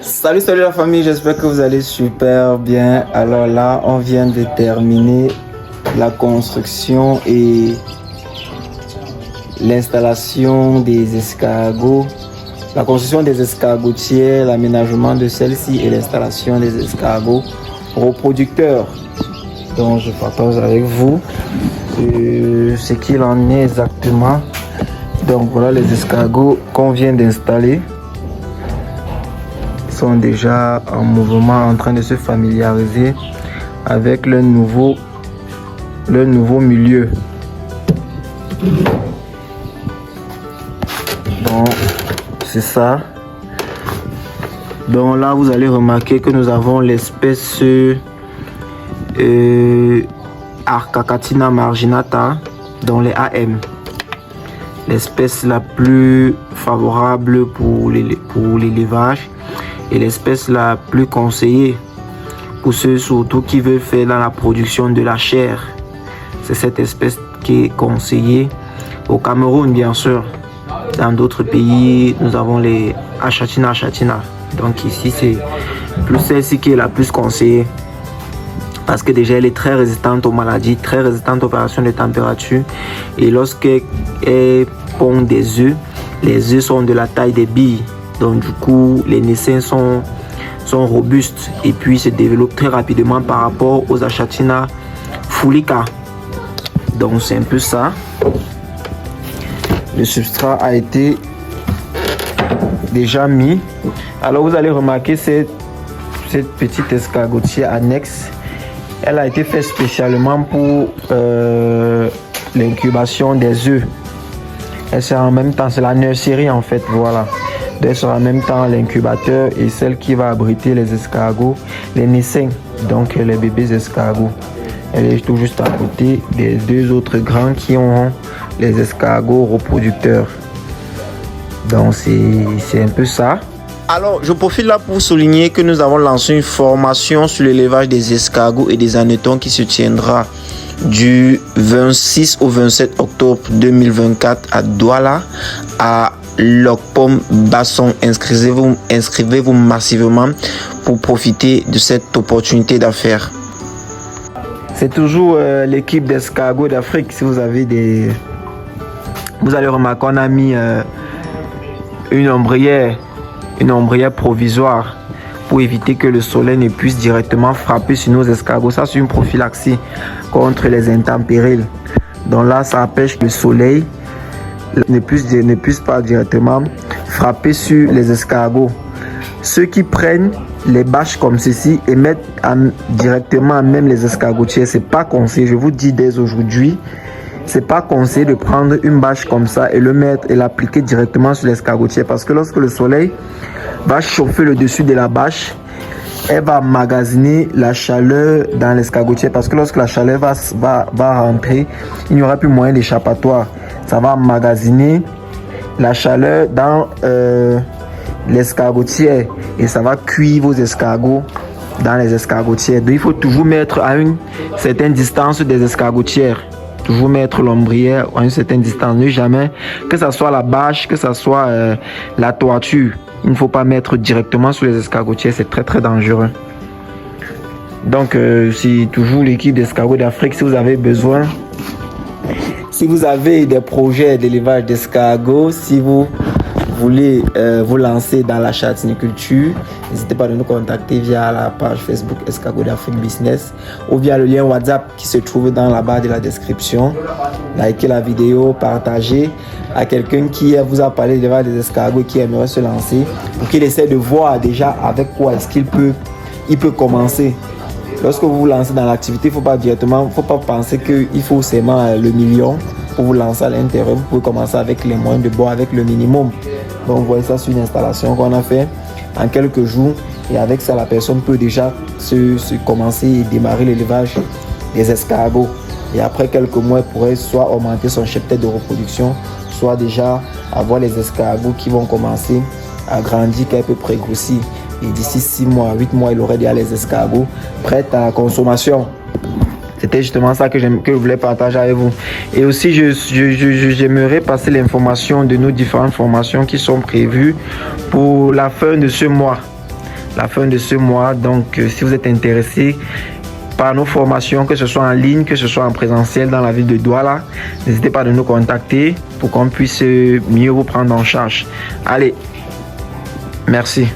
Salut la famille, j'espère que vous allez super bien. Alors là, on vient de terminer la construction et l'installation des escargots. La construction des escargotières, l'aménagement de celles-ci et l'installation des escargots reproducteurs. Donc je partage avec vous ce qu'il en est exactement. Donc voilà les escargots qu'on vient d'installer. Sont déjà en mouvement, en train de se familiariser avec le nouveau milieu. Donc c'est ça. Donc là vous allez remarquer que nous avons l'espèce Arcacatina marginata dans les AM, l'espèce la plus favorable pour l'élevage et l'espèce la plus conseillée pour ceux surtout qui veulent faire dans la production de la chair. C'est cette espèce qui est conseillée au Cameroun, bien sûr. Dans d'autres pays, nous avons les Achatina. Donc ici, c'est plus celle-ci qui est la plus conseillée parce que déjà elle est très résistante aux maladies, très résistante aux variations de température, et lorsqu'elle pond des œufs, les œufs sont de la taille des billes. Donc du coup, les naissains sont robustes et puis se développent très rapidement par rapport aux Achatina fulica. Donc c'est un peu ça. Le substrat a été déjà mis. Alors vous allez remarquer cette petite escargotière annexe. Elle a été faite spécialement pour l'incubation des œufs. Elle sert en même temps, c'est la nurserie en fait, voilà. Elle sera en même temps l'incubateur et celle qui va abriter les escargots, les naissains, donc les bébés escargots. Elle est tout juste à côté des deux autres grands qui ont les escargots reproducteurs. Donc c'est un peu ça. Alors je profite là pour souligner que nous avons lancé une formation sur l'élevage des escargots et des hannetons qui se tiendra du 26 au 27 octobre 2024 à Douala, à Lokpom Basson. Inscrivez-vous massivement pour profiter de cette opportunité d'affaires. C'est toujours l'équipe d'escargots d'Afrique. Si vous avez vous allez remarquer qu'on a mis une ombrière provisoire pour éviter que le soleil ne puisse directement frapper sur nos escargots. Ça, c'est une prophylaxie contre les intempéries. Donc là, ça empêche que le soleil ne puisse pas directement frapper sur les escargots. Ceux qui prennent les bâches comme ceci et mettent directement à même les escargotières, c'est pas conseillé. Je vous dis dès aujourd'hui, c'est pas conseillé de prendre une bâche comme ça et le mettre et l'appliquer directement sur l'escargotière, parce que lorsque le soleil va chauffer le dessus de la bâche, elle va emmagasiner la chaleur dans l'escargotière, parce que lorsque la chaleur va rentrer, il n'y aura plus moyen d'échappatoire. Ça va emmagasiner la chaleur dans l'escargotière et ça va cuire vos escargots dans les escargotières. Donc il faut toujours mettre à une certaine distance des escargotières. Toujours mettre l'ombrière à une certaine distance. Ne jamais, que ce soit la bâche, que ce soit la toiture, il ne faut pas mettre directement sur les escargotières, c'est très très dangereux. Donc c'est toujours l'équipe d'escargots d'Afrique. Si vous avez besoin, si vous avez des projets d'élevage d'escargots, si vous voulez vous lancer dans la chartiniculture, n'hésitez pas à nous contacter via la page Facebook Escargots d'Afrique Business ou via le lien WhatsApp qui se trouve dans la barre de la description. Likez la vidéo, partagez à quelqu'un qui vous a parlé d'élevage des escargots et qui aimerait se lancer, pour qu'il essaie de voir déjà avec quoi est-ce qu'il peut commencer. Lorsque vous vous lancez dans l'activité, il ne faut pas penser qu'il faut seulement le million pour vous lancer à l'intérieur. Vous pouvez commencer avec les moyens de bord, avec le minimum. Donc vous voyez ça sur une installation qu'on a fait en quelques jours, et avec ça la personne peut déjà se commencer et démarrer l'élevage des escargots, et après quelques mois elle pourrait soit augmenter son cheptel de reproduction, soit déjà avoir les escargots qui vont commencer à grandir, qui est à peu près grossi, et d'ici 6 mois, 8 mois il aurait déjà les escargots prêts à la consommation. C'était justement ça que je voulais partager avec vous. Et aussi, j'aimerais passer l'information de nos différentes formations qui sont prévues pour la fin de ce mois. la fin de ce mois. Donc, si vous êtes intéressé par nos formations, que ce soit en ligne, que ce soit en présentiel dans la ville de Douala, n'hésitez pas à nous contacter pour qu'on puisse mieux vous prendre en charge. Allez, merci.